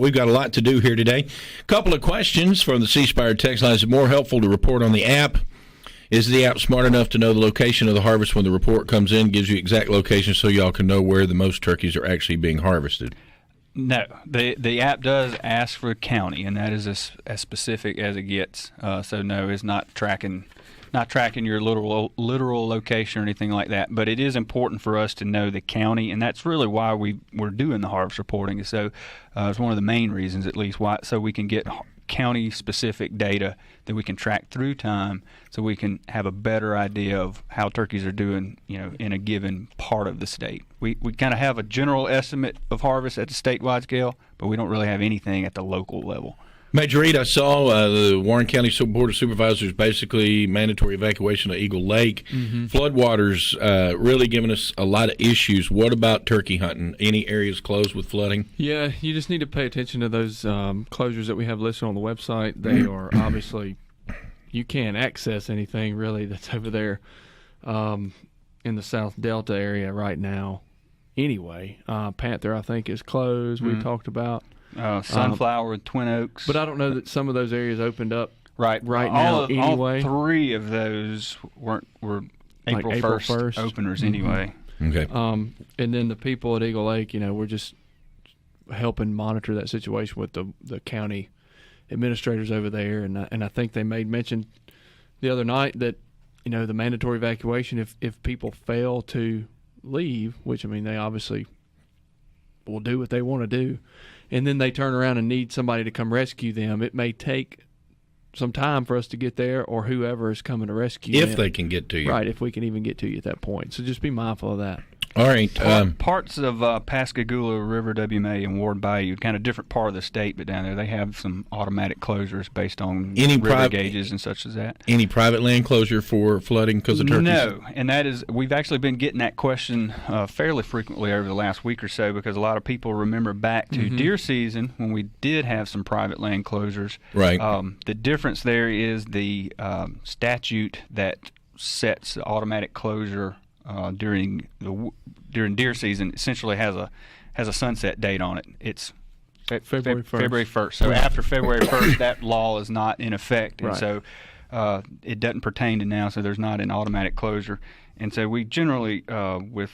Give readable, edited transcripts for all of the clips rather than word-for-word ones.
We've got a lot to do here today. A couple of questions from the C Spire text line. Is it more helpful to report on the app? Is the app smart enough to know the location of the harvest when the report comes in, gives you exact location so y'all can know where the most turkeys are actually being harvested? No, the app does ask for a county, and that is as specific as it gets. So no, it's not tracking your literal location or anything like that. But it is important for us to know the county, and that's really why we're doing the harvest reporting. So it's one of the main reasons, at least, why, so we can get county-specific data that we can track through time, so we can have a better idea of how turkeys are doing, in a given part of the state. We kind of have a general estimate of harvest at the statewide scale, but we don't really have anything at the local level. Major Reed, I saw the Warren County Board of Supervisors basically mandatory evacuation of Eagle Lake. Mm-hmm. Floodwaters really giving us a lot of issues. What about turkey hunting? Any areas closed with flooding? Yeah, you just need to pay attention to those closures that we have listed on the website. They are obviously, you can't access anything really that's over there in the South Delta area right now. Anyway, Panther, I think, is closed. We talked about. Sunflower, Twin Oaks. But I don't know that some of those areas opened up right now anyway. All three of those were April 1st openers anyway. Okay. And then the people at Eagle Lake, we're just helping monitor that situation with the county administrators over there. And I think they made mention the other night that, the mandatory evacuation, if people fail to leave, which, they obviously will do what they want to do, and then they turn around and need somebody to come rescue them, it may take some time for us to get there, or whoever is coming to rescue them. If they can get to you. Right, if we can even get to you at that point. So just be mindful of that. All right. Parts of Pascagoula, River, WMA, and Ward Bayou, kind of different part of the state, but down there they have some automatic closures based on river gauges and such as that. Any private land closure for flooding because of turkeys? No, and that is, we've actually been getting that question fairly frequently over the last week or so, because a lot of people remember back to deer season when we did have some private land closures. Right. The difference there is the statute that sets the automatic closure during deer season essentially has a sunset date on it. It's February 1st. February 1st. So after February 1st, that law is not in effect, and right. so it doesn't pertain to now. So there's not an automatic closure, and so we generally with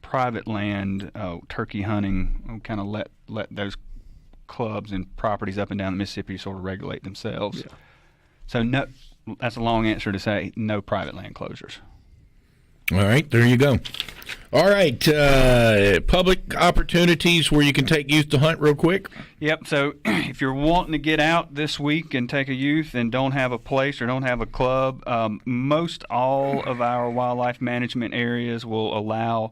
private land turkey hunting, kind of let those clubs and properties up and down the Mississippi sort of regulate themselves. Yeah. So no, that's a long answer to say no private land closures. All right, there you go. All right, public opportunities where you can take youth to hunt real quick. Yep, so if you're wanting to get out this week and take a youth and don't have a place or don't have a club, most all of our wildlife management areas will allow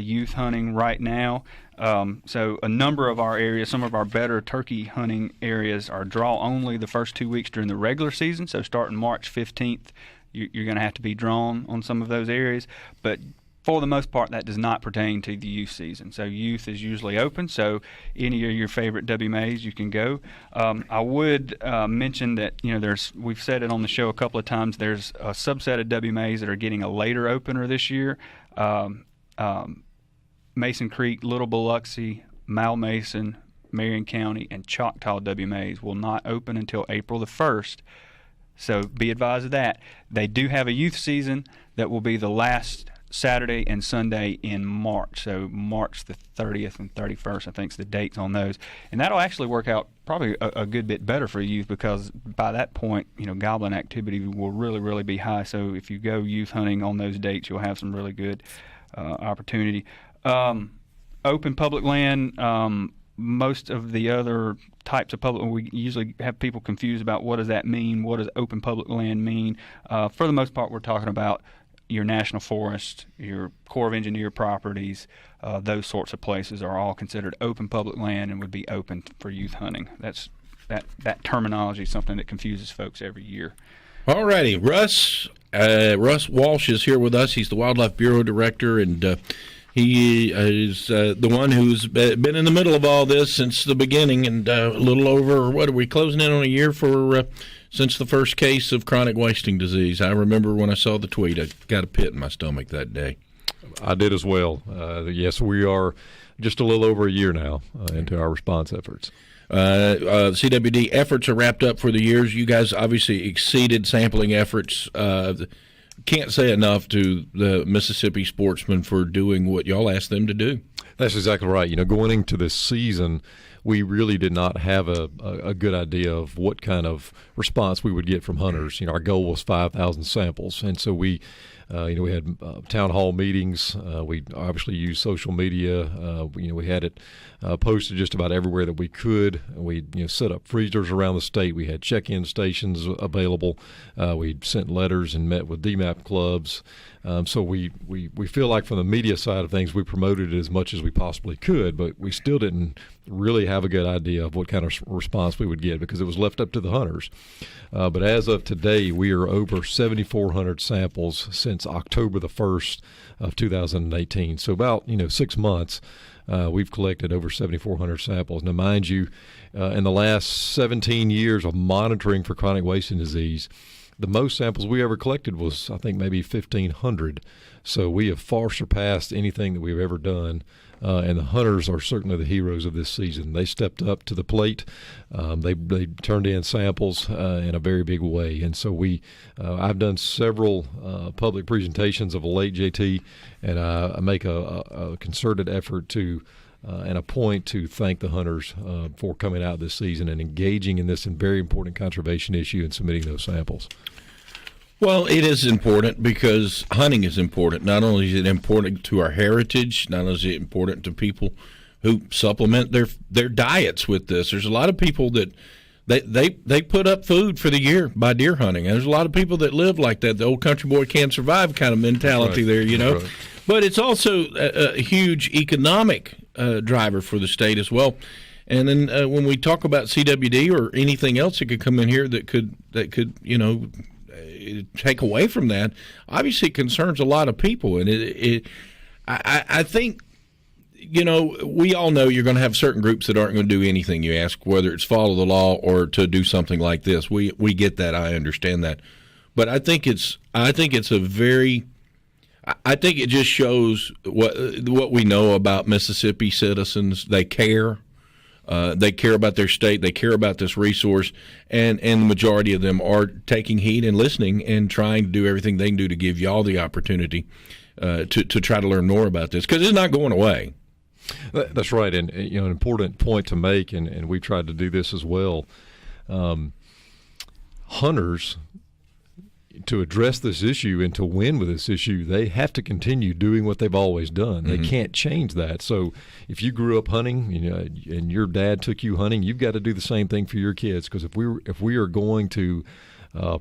youth hunting right now. So a number of our areas, some of our better turkey hunting areas, are draw only the first 2 weeks during the regular season. So starting March 15th, you're going to have to be drawn on some of those areas. But for the most part, that does not pertain to the youth season. So youth is usually open. So any of your favorite WMAs, you can go. I would mention that we've said it on the show a couple of times. There's a subset of WMAs that are getting a later opener this year. Mason Creek, Little Biloxi, Malmason, Marion County, and Choctaw WMAs will not open until April the 1st. So be advised of that. They do have a youth season that will be the last Saturday and Sunday in March. So March the 30th and 31st, I think, is the dates on those. And that'll actually work out probably a good bit better for youth, because by that point, goblin activity will really, really be high. So if you go youth hunting on those dates, you'll have some really good opportunity. Open public land, most of the other types of public, we usually have people confused about what does that mean, what does open public land mean. For the most part, we're talking about your national forest, your Corps of Engineer properties, those sorts of places are all considered open public land and would be open for youth hunting. That terminology is something that confuses folks every year. All righty, Russ Walsh is here with us. He's the Wildlife Bureau Director, and he is the one who's been in the middle of all this since the beginning, and a little over, what are we closing in on a year for since the first case of chronic wasting disease? I remember when I saw the tweet, I got a pit in my stomach that day. I did as well. Yes, we are just a little over a year now into our response efforts. CWD efforts are wrapped up for the years. You guys obviously exceeded sampling efforts. Can't say enough to the Mississippi sportsmen for doing what y'all asked them to do. That's exactly right. Going into this season, we really did not have a good idea of what kind of response we would get from hunters. Our goal was 5,000 samples, and so we had town hall meetings. We obviously used social media. We had it posted just about everywhere that we could. We set up freezers around the state. We had check-in stations available. We sent letters and met with DMAP clubs. So we feel like from the media side of things, we promoted it as much as we possibly could, but we still didn't really have a good idea of what kind of response we would get because it was left up to the hunters. But as of today, we are over 7,400 samples since October the 1st of 2018. So about 6 months, we've collected over 7,400 samples. Now, mind you, in the last 17 years of monitoring for chronic wasting disease, the most samples we ever collected was, I think, maybe 1,500. So we have far surpassed anything that we've ever done. And the hunters are certainly the heroes of this season. They stepped up to the plate. They turned in samples in a very big way. And so I've done several public presentations of late, JT, and I make a concerted effort to and a point to thank the hunters for coming out this season and engaging in this very important conservation issue and submitting those samples. Well, it is important because hunting is important. Not only is it important to our heritage, not only is it important to people who supplement their diets with this. There's a lot of people that they put up food for the year by deer hunting. And there's a lot of people that live like that. The old country boy can't survive kind of mentality there, Right. But it's also a huge economic driver for the state as well. And then when we talk about CWD or anything else that could come in here that could take away from that, obviously it concerns a lot of people. And I think, we all know you're going to have certain groups that aren't going to do anything you ask, whether it's follow the law or to do something like this. We get that. I understand that. But I think it just shows what we know about Mississippi citizens. They care. They care about their state. They care about this resource, and the majority of them are taking heed and listening and trying to do everything they can do to give y'all the opportunity to try to learn more about this because it's not going away. That's right, and an important point to make, and we tried to do this as well. Hunters, to address this issue and to win with this issue, they have to continue doing what they've always done. They can't change that. So if you grew up hunting, and your dad took you hunting, you've got to do the same thing for your kids. Because if we are going to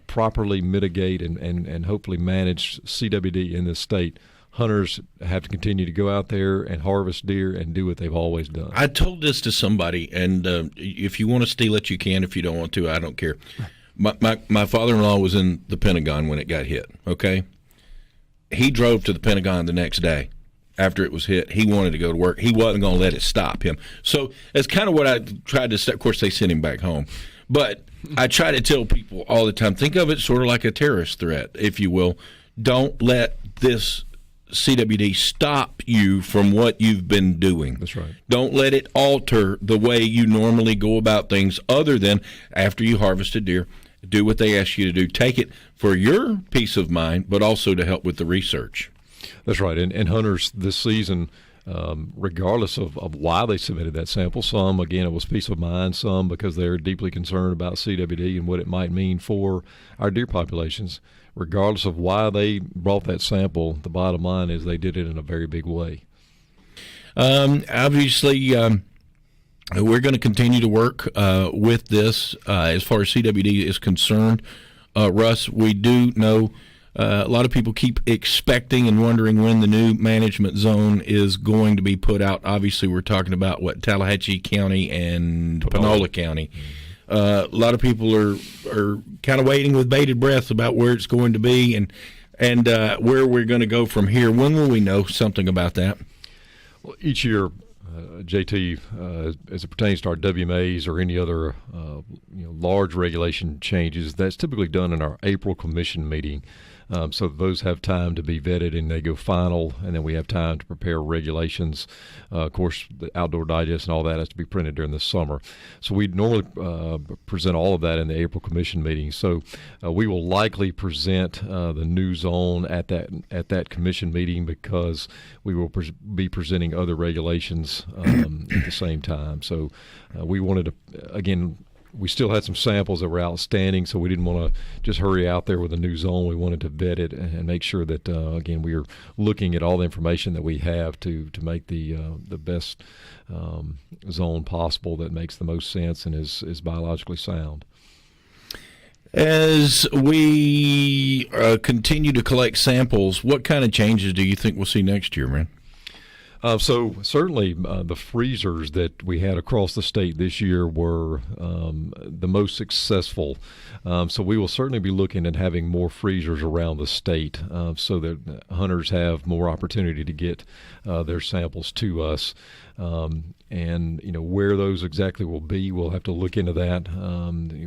properly mitigate and hopefully manage CWD in this state, hunters have to continue to go out there and harvest deer and do what they've always done. I told this to somebody, and if you want to steal it, you can. If you don't want to, I don't care. My father-in-law was in the Pentagon when it got hit, okay? He drove to the Pentagon the next day after it was hit. He wanted to go to work. He wasn't going to let it stop him. So that's kind of what I tried to say. Of course, they sent him back home. But I try to tell people all the time, think of it sort of like a terrorist threat, if you will. Don't let this CWD stop you from what you've been doing. That's right. Don't let it alter the way you normally go about things other than after you harvest a deer. Do what they ask you to do. Take it for your peace of mind, but also to help with the research. That's right. And hunters this season, regardless of why they submitted that sample, some, again, it was peace of mind, some because they're deeply concerned about CWD and what it might mean for our deer populations. Regardless of why they brought that sample, the bottom line is they did it in a very big way. Obviously, we're going to continue to work with this as far as CWD is concerned. Russ, we do know a lot of people keep expecting and wondering when the new management zone is going to be put out. Obviously, we're talking about, Tallahatchie County and Panola County. A lot of people are kind of waiting with bated breath about where it's going to be and where we're going to go from here. When will we know something about that? Well, each year, JT, as it pertains to our WMAs or any other large regulation changes, that's typically done in our April commission meeting. So those have time to be vetted and they go final, and then we have time to prepare regulations. Of course, the Outdoor Digest and all that has to be printed during the summer. So we normally present all of that in the April Commission meeting. So we will likely present the new zone at that Commission meeting, because we will be presenting other regulations at the same time. So we wanted to, again, we still had some samples that were outstanding, so we didn't want to just hurry out there with a new zone. We wanted to vet it and make sure that, again, we are looking at all the information that we have to make the best zone possible that makes the most sense and is biologically sound. As we continue to collect samples, what kind of changes do you think we'll see next year, man? So certainly the freezers that we had across the state this year were the most successful. So we will certainly be looking at having more freezers around the state, so that hunters have more opportunity to get their samples to us. And where those exactly will be, we'll have to look into that.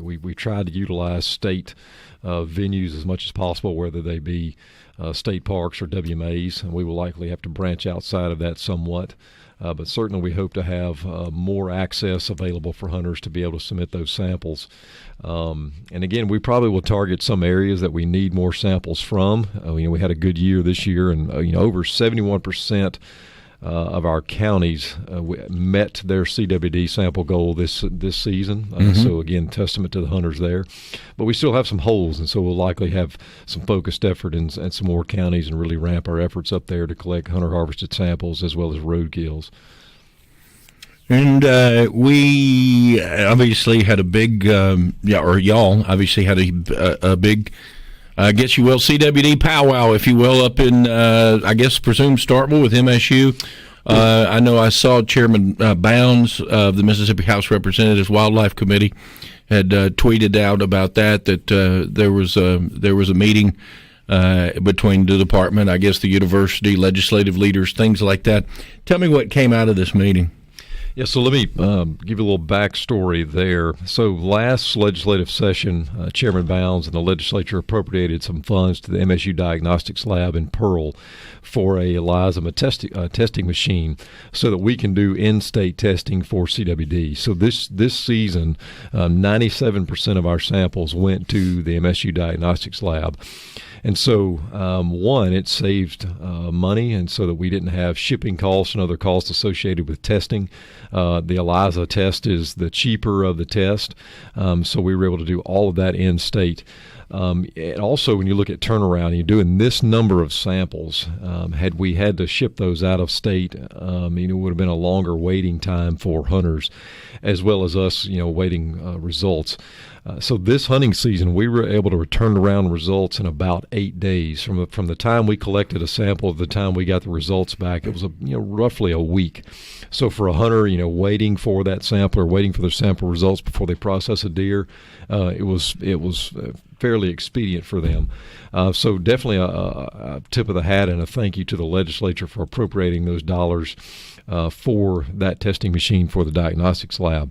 We tried to utilize state venues as much as possible, whether they be state parks or WMAs, and we will likely have to branch outside of that somewhat. But certainly we hope to have more access available for hunters to be able to submit those samples. And again, we probably will target some areas that we need more samples from. We had a good year this year, and over 71% of our counties met their CWD sample goal this season. So again, testament to the hunters there. But we still have some holes, and so we'll likely have some focused effort in some more counties and really ramp our efforts up there to collect hunter harvested samples as well as road kills. And we obviously had a big, y'all obviously had a big, I guess you will, CWD powwow, if you will, up in, presumed Starkville with MSU. I know I saw Chairman Bounds of the Mississippi House Representatives Wildlife Committee had tweeted out about that there was a meeting between the department, I guess the university, legislative leaders, things like that. Tell me what came out of this meeting. Yeah, so let me give you a little backstory there. So last legislative session, Chairman Bounds and the legislature appropriated some funds to the MSU Diagnostics Lab in Pearl for a ELISA testing machine so that we can do in-state testing for CWD. So this season, 97% of our samples went to the MSU Diagnostics Lab. And so, one, it saved money, and so that we didn't have shipping costs and other costs associated with testing. The ELISA test is the cheaper of the test, so we were able to do all of that in-state. And also, when you look at turnaround, you're doing this number of samples. Had we had to ship those out of state, it would have been a longer waiting time for hunters, as well as us, waiting results. So this hunting season, we were able to turn around results in about 8 days. From the time we collected a sample to the time we got the results back, it was roughly a week. So for a hunter, waiting for that sample or waiting for their sample results before they process a deer, it was fairly expedient for them. So definitely a tip of the hat and a thank you to the legislature for appropriating those dollars for that testing machine for the diagnostics lab.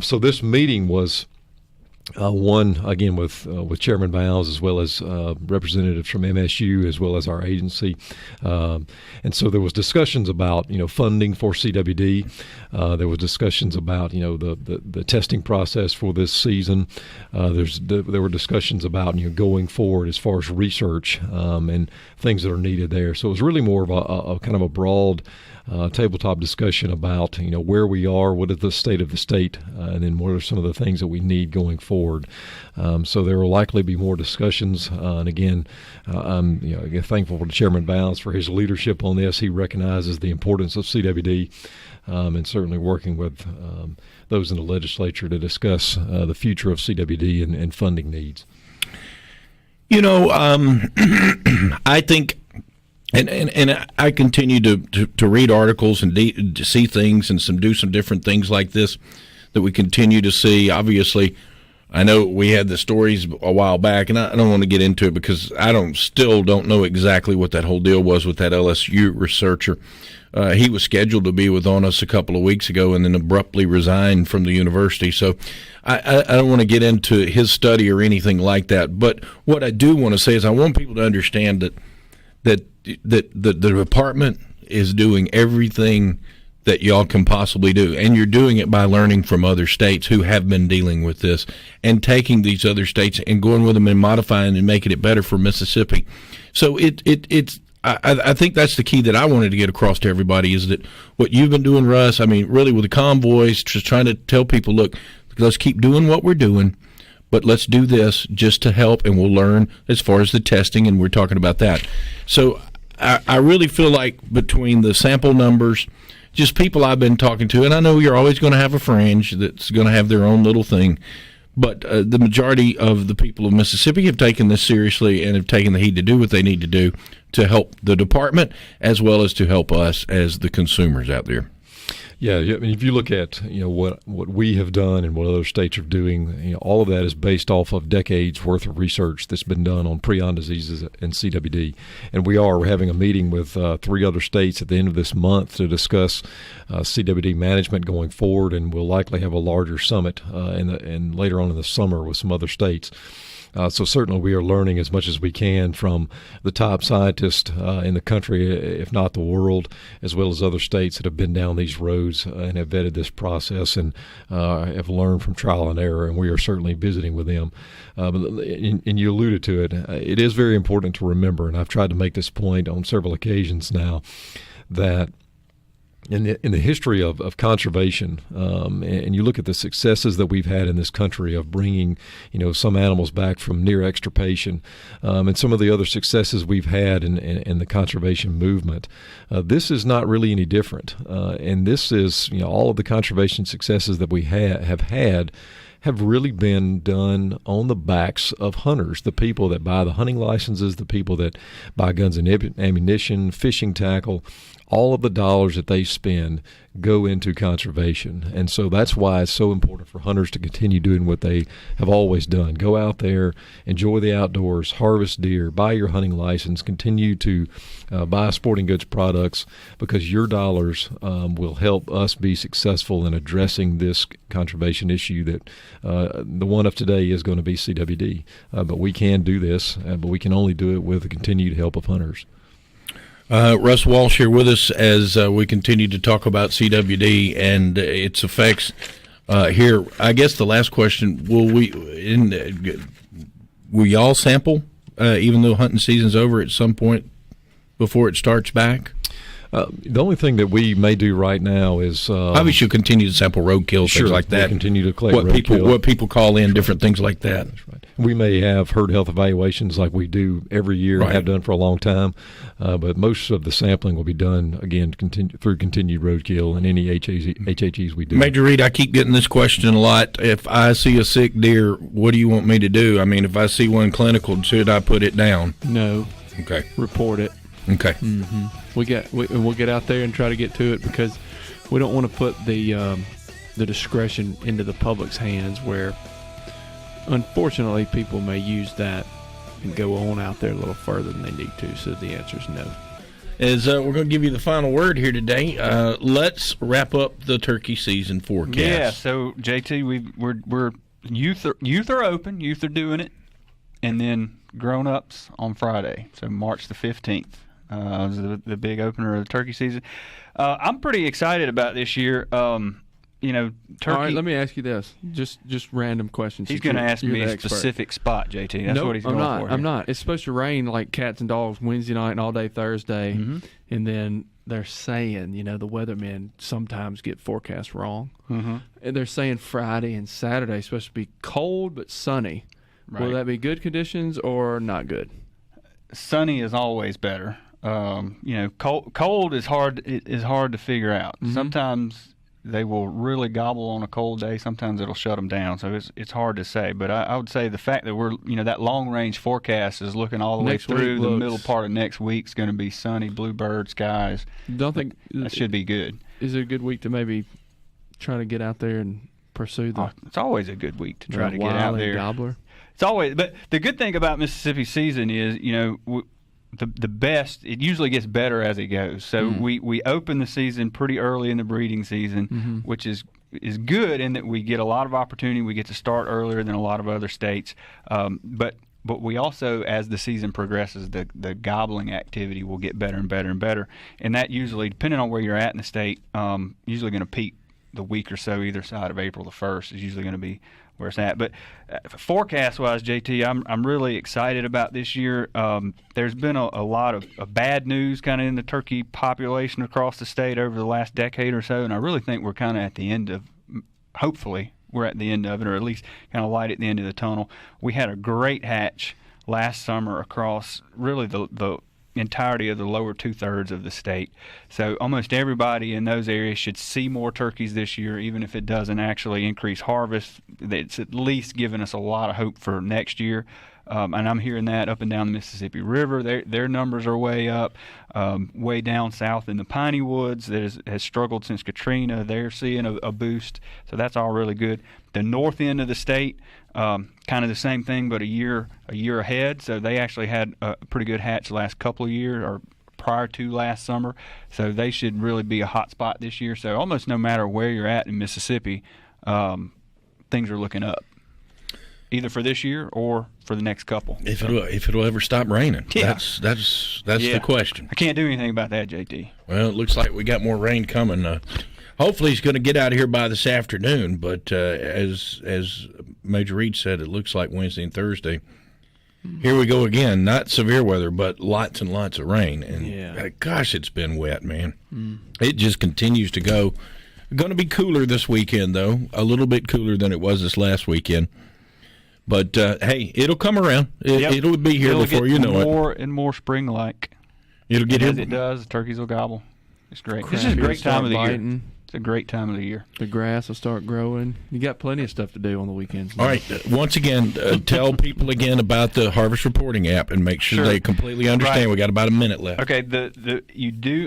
So this meeting was one, again, with Chairman Bounds as well as representatives from MSU as well as our agency. And so there was discussions about, funding for CWD. There was discussions about, the testing process for this season. There were discussions about, going forward as far as research and things that are needed there. So it was really more of a kind of a broad tabletop discussion about where we are, what is the state of the state, and then what are some of the things that we need going forward. So there will likely be more discussions. And again, I'm thankful to Chairman Bounds for his leadership on this. He recognizes the importance of CWD, and certainly working with those in the legislature to discuss the future of CWD and funding needs. I think. And I continue to read articles and to see things and do some different things like this that we continue to see. Obviously, I know we had the stories a while back, and I don't want to get into it because I still don't know exactly what that whole deal was with that LSU researcher. He was scheduled to be on us a couple of weeks ago and then abruptly resigned from the university. So I don't want to get into his study or anything like that. But what I do want to say is I want people to understand that the department is doing everything that y'all can possibly do, and you're doing it by learning from other states who have been dealing with this and taking these other states and going with them and modifying and making it better for Mississippi. So it's I think that's the key that I wanted to get across to everybody is that what you've been doing, Russ, I mean, really with the convoys, just trying to tell people, look, let's keep doing what we're doing, but let's do this just to help, and we'll learn as far as the testing, and we're talking about that. So I really feel like between the sample numbers, just people I've been talking to, and I know you're always going to have a fringe that's going to have their own little thing, but the majority of the people of Mississippi have taken this seriously and have taken the heed to do what they need to do to help the department as well as to help us as the consumers out there. Yeah, I mean, if you look at what we have done and what other states are doing, all of that is based off of decades worth of research that's been done on prion diseases and CWD. And we're having a meeting with 3 other states at the end of this month to discuss CWD management going forward, and we'll likely have a larger summit and later on in the summer with some other states. So certainly we are learning as much as we can from the top scientists in the country, if not the world, as well as other states that have been down these roads and have vetted this process and have learned from trial and error, and we are certainly visiting with them. And you alluded to it. It is very important to remember, and I've tried to make this point on several occasions now, that in the history of conservation, and you look at the successes that we've had in this country of bringing, some animals back from near extirpation, and some of the other successes we've had in the conservation movement, this is not really any different. And this is, all of the conservation successes that we have had have really been done on the backs of hunters, the people that buy the hunting licenses, the people that buy guns and ammunition, fishing tackle. All of the dollars that they spend go into conservation. And so that's why it's so important for hunters to continue doing what they have always done. Go out there, enjoy the outdoors, harvest deer, buy your hunting license, continue to buy sporting goods products, because your dollars will help us be successful in addressing this conservation issue that the one of today is going to be CWD. But we can do this, but we can only do it with the continued help of hunters. Russ Walsh here with us as we continue to talk about CWD and its effects here. I guess the last question, will y'all sample even though hunting season's over at some point before it starts back? The only thing that we may do right now is obviously you'll continue to sample roadkill, sure, things like that. We'll continue to collect what people call in, different things like that. That's right. We may have herd health evaluations like we do every year, right, and have done for a long time, but most of the sampling will be done again through continued roadkill and any HHEs we do. Major Reed, I keep getting this question a lot. If I see a sick deer, what do you want me to do? I mean, if I see one clinical, should I put it down? No. Okay. Report it. Okay. Mm-hmm. We'll get out there and try to get to it, because we don't want to put the discretion into the public's hands, where unfortunately people may use that and go on out there a little further than they need to. So the answer is no. As we're going to give you the final word here today, let's wrap up the turkey season forecast. Yeah. So JT, we're youth are open. Youth are doing it, and then grown-ups on Friday. So March the 15th. Is the big opener of the turkey season. I'm pretty excited about this year. Turkey. All right, let me ask you this. Just random questions. He's going to ask me a specific spot, JT. That's what he's going for. I'm not. It's supposed to rain like cats and dogs Wednesday night and all day Thursday. Mm-hmm. And then they're saying, the weathermen sometimes get forecasts wrong. Mm-hmm. And they're saying Friday and Saturday is supposed to be cold but sunny. Right. Will that be good conditions or not good? Sunny is always better. Cold is hard to figure out. Mm-hmm. Sometimes they will really gobble on a cold day. Sometimes it'll shut them down. So it's hard to say. But I would say the fact that we're that long range forecast is looking all the way through the middle part of next week is going to be sunny, bluebird skies. Don't think that should be good. Is it a good week to maybe try to get out there and pursue the It's always a good week to try to get out wily there. gobbler. It's always, but the good thing about Mississippi season is, the best. It usually gets better as it goes. So we open the season pretty early in the breeding season, which is good in that we get a lot of opportunity. We get to start earlier than a lot of other states, but we also, as the season progresses, the gobbling activity will get better and better and better. And that usually, depending on where you're at in the state, usually going to peak the week or so either side of April the 1st is usually going to be where it's at. But forecast-wise, JT, I'm really excited about this year. There's been a lot of bad news kind of in the turkey population across the state over the last decade or so, and I really think we're kind of at the end of, hopefully, we're at the end of it, or at least kind of light at the end of the tunnel. We had a great hatch last summer across really the entirety of the lower 2/3 of the state. So almost everybody in those areas should see more turkeys this year, even if it doesn't actually increase harvest. It's at least given us a lot of hope for next year. And I'm hearing that up and down the Mississippi River. Their numbers are way up. Way down south in the Piney Woods that has struggled since Katrina, they're seeing a boost. So that's all really good. The north end of the state, kind of the same thing, but a year ahead. So they actually had a pretty good hatch the last couple of years, or prior to last summer. So they should really be a hot spot this year. So almost no matter where you're at in Mississippi, things are looking up, either for this year or for the next couple. If it'll ever stop raining. Yeah. That's the question. I can't do anything about that, JT. Well, it looks like we got more rain coming. Hopefully he's going to get out of here by this afternoon, but as Major Reed said, it looks like Wednesday and Thursday. Here we go again. Not severe weather, but lots and lots of rain. And gosh, it's been wet, man. It just continues to go. Going to be cooler this weekend, though. A little bit cooler than it was this last weekend. But, hey, it'll come around. It'll be here before you know it. More and more spring-like. It'll get As here. it does, the turkeys will gobble. It's great. Crabs This is a will great time of the start year. biting. It's a great time of the year. The grass will start growing. You got plenty of stuff to do on the weekends. All right. Once again, tell people again about the Harvest Reporting app and make sure they completely understand. Right. We got about a minute left. Okay.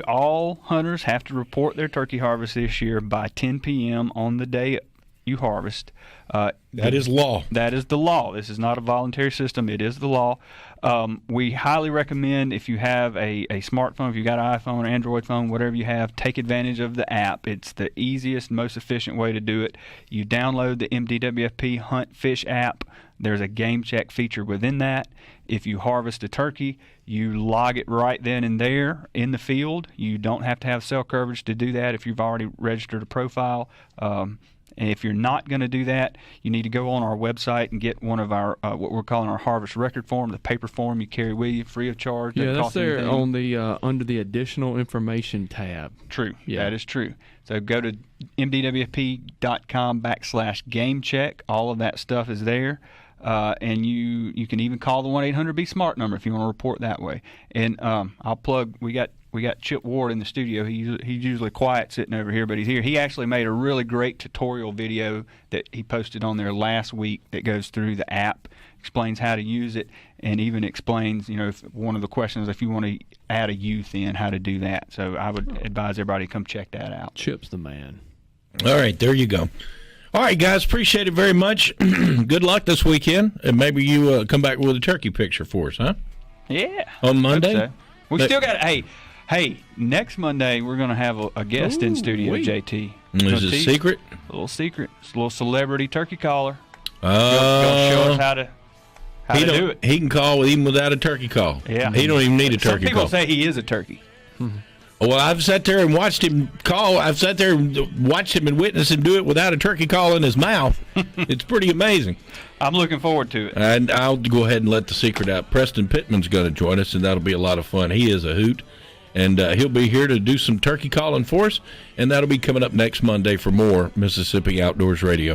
All hunters have to report their turkey harvest this year by 10 p.m. on the day you harvest. That is law. That is the law. This is not a voluntary system. It is the law. We highly recommend, if you have a smartphone, if you got an iPhone or Android phone, whatever you have, take advantage of the app. It's the easiest, most efficient way to do it. You download the MDWFP Hunt Fish app. There's a game check feature within that. If you harvest a turkey, you log it right then and there in the field. You don't have to have cell coverage to do that if you've already registered a profile. And if you're not going to do that, you need to go on our website and get one of our what we're calling our harvest record form, the paper form you carry with you, free of charge. Yeah, Doesn't that's cost there anything. on the under the additional information tab. True. Yeah. That is true. So go to mdwp.com/game check. All of that stuff is there. And you can even call the 1-800-BE-SMART number if you want to report that way. And I'll plug, we got Chip Ward in the studio. He's usually quiet sitting over here, but he's here. He actually made a really great tutorial video that he posted on there last week that goes through the app, explains how to use it, and even explains, if one of the questions, if you want to add a youth in, how to do that. So I would advise everybody to come check that out. Chip's the man. All right, there you go. All right, guys, appreciate it very much. Good luck this weekend, and maybe you come back with a turkey picture for us, huh? Yeah. On Monday? Hope so. We still got Hey, next Monday we're going to have a guest in studio, wait. JT. Is it secret? A little secret. It's a little celebrity turkey caller. Going Gonna show us how to do it. He can call even without a turkey call. Yeah. He don't even need a turkey Some people call. say he is a turkey. Well, I've sat there and watched him call. I've sat there and watched him and witnessed him do it without a turkey call in his mouth. It's pretty amazing. I'm looking forward to it. And I'll go ahead and let the secret out. Preston Pittman's going to join us, and that'll be a lot of fun. He is a hoot. And he'll be here to do some turkey calling for us, and that'll be coming up next Monday for more Mississippi Outdoors Radio.